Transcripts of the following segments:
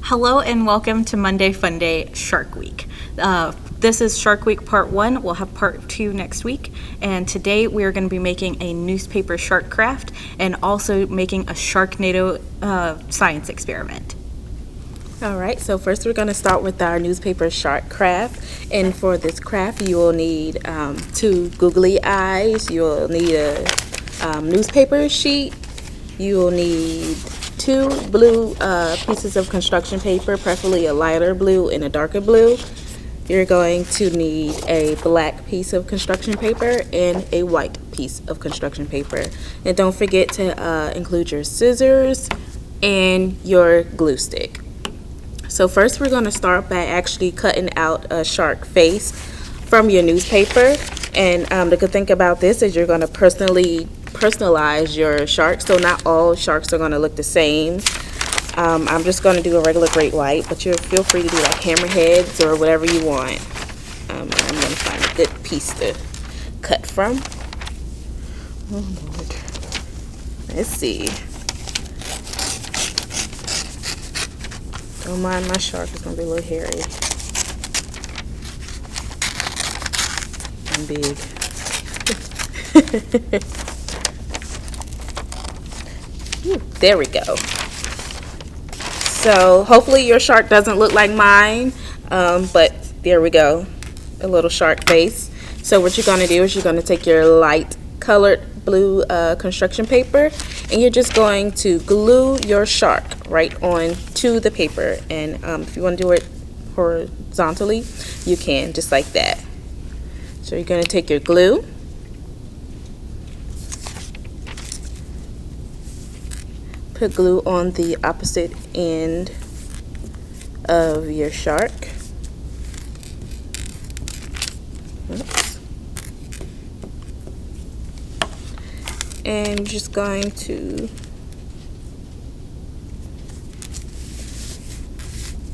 Hello and welcome to Monday Funday Shark Week. This is Shark Week Part 1. We'll have Part 2 next week. And today we are going to be making a newspaper shark craft and also making a Sharknado science experiment. Alright, so first we're going to start with our newspaper shark craft. And for this craft you will need 2 googly eyes, you will need a newspaper sheet, you will need 2 blue pieces of construction paper, preferably a lighter blue and a darker blue. You're going to need a black piece of construction paper and a white piece of construction paper. And don't forget to include your scissors and your glue stick. So first we're going to start by actually cutting out a shark face from your newspaper. And the good thing about this is you're going to personalize your shark, so not all sharks are going to look the same. I'm just going to do a regular great white, but you feel free to do like hammerheads or whatever you want. I'm going to find a good piece to cut from. Oh Lord. Let's see. Don't mind my shark, it's going to be a little hairy and big. There we go. So hopefully your shark doesn't look like mine, but there we go, a little shark face. So what you're going to do is you're going to take your light colored blue construction paper and you're just going to glue your shark right on to the paper. And if you want to do it horizontally, you can, just like that. So you're going to take your glue, put glue on the opposite end of your shark. Oops. And you're just going to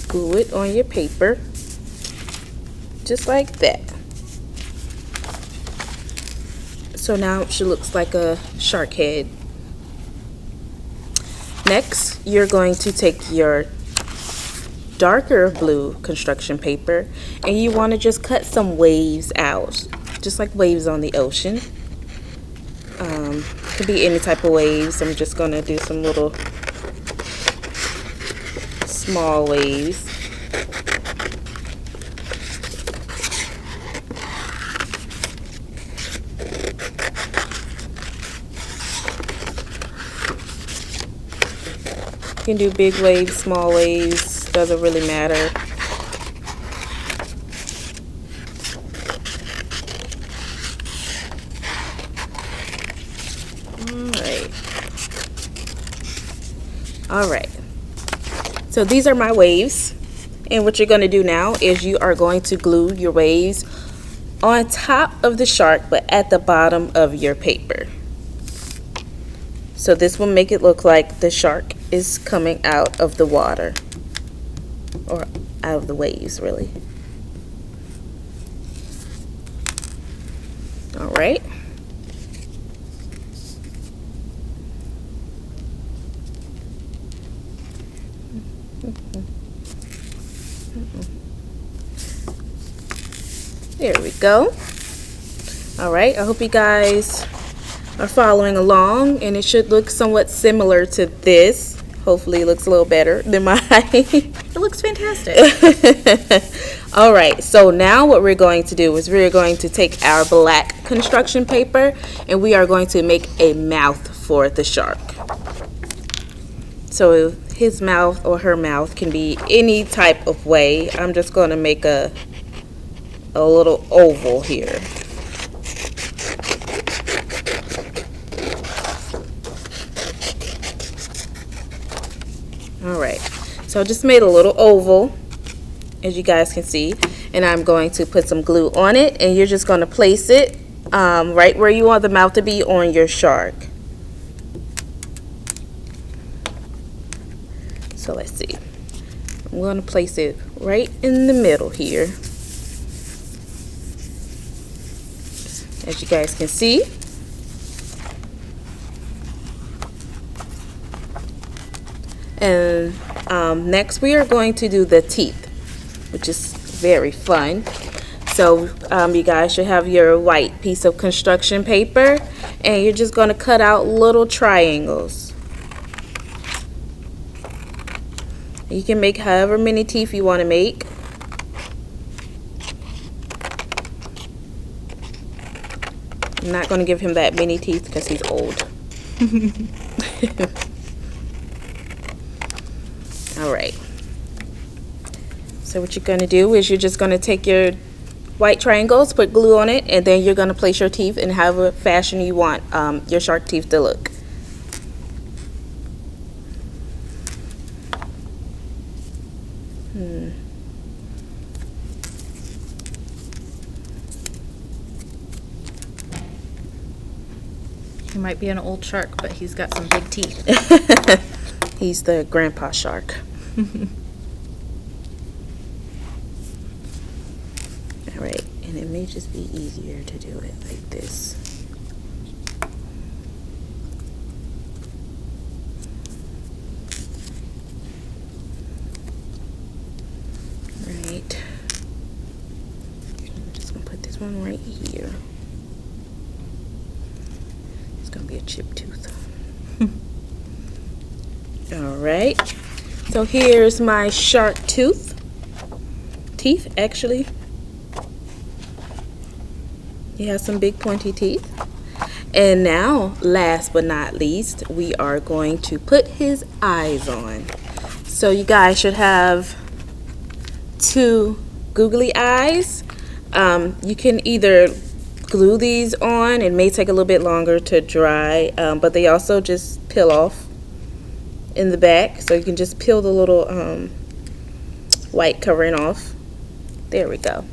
glue it on your paper, just like that. So now she looks like a shark head. Next, you're going to take your darker blue construction paper and you want to just cut some waves out, just like waves on the ocean. Could be any type of waves. I'm just going to do some little small waves. You can do big waves, small waves, doesn't really matter. Alright. So these are my waves. And what you're going to do now is you are going to glue your waves on top of the shark, but at the bottom of your paper. So this will make it look like the shark is coming out of the water, or out of the waves, really. All right. There we go. All right, I hope you guys are following along, and it should look somewhat similar to this. Hopefully it looks a little better than mine. It looks fantastic. All right, so now what we're going to do is we're going to take our black construction paper and we are going to make a mouth for the shark. So his mouth or her mouth can be any type of way. I'm just going to make a little oval here. Alright, so I just made a little oval, as you guys can see, and I'm going to put some glue on it, and you're just going to place it right where you want the mouth to be on your shark. So let's see, I'm going to place it right in the middle here, as you guys can see. And Next we are going to do the teeth, which is very fun. So you guys should have your white piece of construction paper, and you're just going to cut out little triangles. You can make however many teeth you want to make. I'm not going to give him that many teeth because he's old. Alright. So what you're going to do is you're just going to take your white triangles, put glue on it, and then you're going to place your teeth in however fashion you want your shark teeth to look. He might be an old shark, but he's got some big teeth. He's the grandpa shark. Alright, and it may just be easier to do it like this. Alright. I'm just going to put this one right here. It's going to be a chip tooth. Alright. So here's my shark teeth actually. He has some big pointy teeth. And now, last but not least, we are going to put his eyes on. So you guys should have 2 googly eyes. You can either glue these on. It may take a little bit longer to dry, but they also just peel off in the back. So you can just peel the little white covering off. There we go.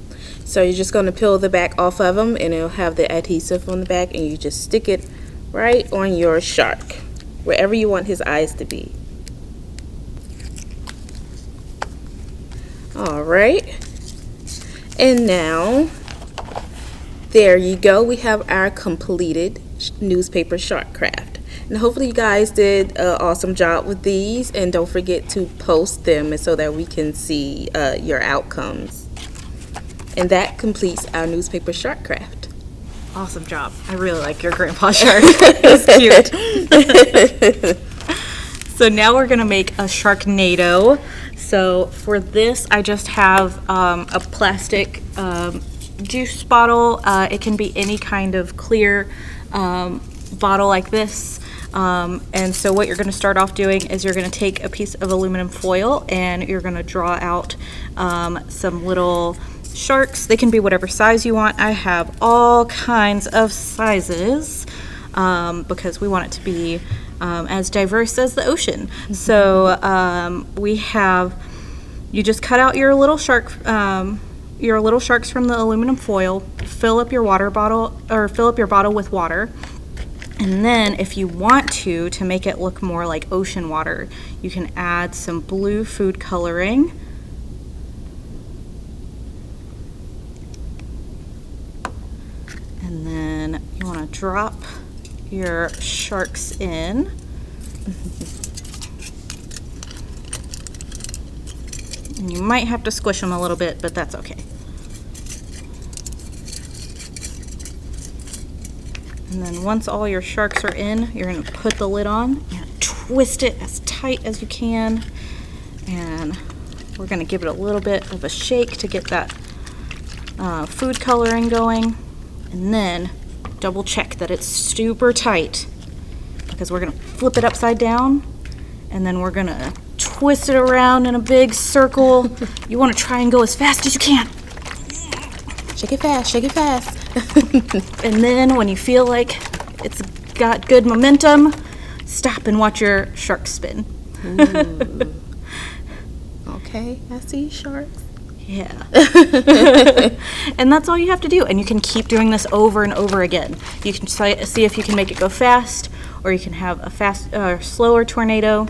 So you're just going to peel the back off of them, and it'll have the adhesive on the back, and you just stick it right on your shark, wherever you want his eyes to be. Alright, and now there you go, we have our completed newspaper shark craft. And hopefully you guys did an awesome job with these, and don't forget to post them so that we can see your outcomes. And that completes our newspaper shark craft. Awesome job. I really like your grandpa shark. It's cute. So now we're going to make a Sharknado. So for this, I just have a plastic juice bottle. It can be any kind of clear bottle like this. And so what you're going to start off doing is you're going to take a piece of aluminum foil, and you're going to draw out some little sharks. They can be whatever size you want. I have all kinds of sizes because we want it to be as diverse as the ocean. So you just cut out your little sharks from the aluminum foil, fill up your bottle with water. And then if you want to make it look more like ocean water, you can add some blue food coloring. And then you want to drop your sharks in. And you might have to squish them a little bit, but that's okay. And then once all your sharks are in, you're going to put the lid on and twist it as tight as you can. And we're going to give it a little bit of a shake to get that food coloring going. And then double check that it's super tight, because we're going to flip it upside down, and then we're going to twist it around in a big circle. You want to try and go as fast as you can. Shake it fast, shake it fast. And then when you feel like it's got good momentum, stop and watch your shark spin. Okay, I see sharks. Yeah. And that's all you have to do. And you can keep doing this over and over again. You can see if you can make it go fast, or you can have a slower tornado.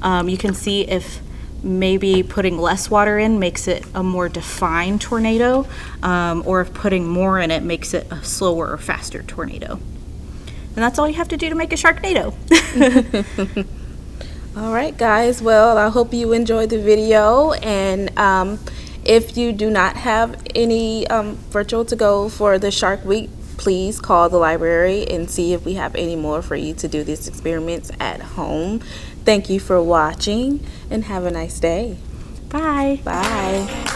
You can see if maybe putting less water in makes it a more defined tornado, or if putting more in it makes it a slower or faster tornado. And that's all you have to do to make a Sharknado. All right, guys. Well, I hope you enjoyed the video. And if you do not have any virtual to go for the Shark Week, please call the library and see if we have any more for you to do these experiments at home. Thank you for watching and have a nice day. Bye. Bye.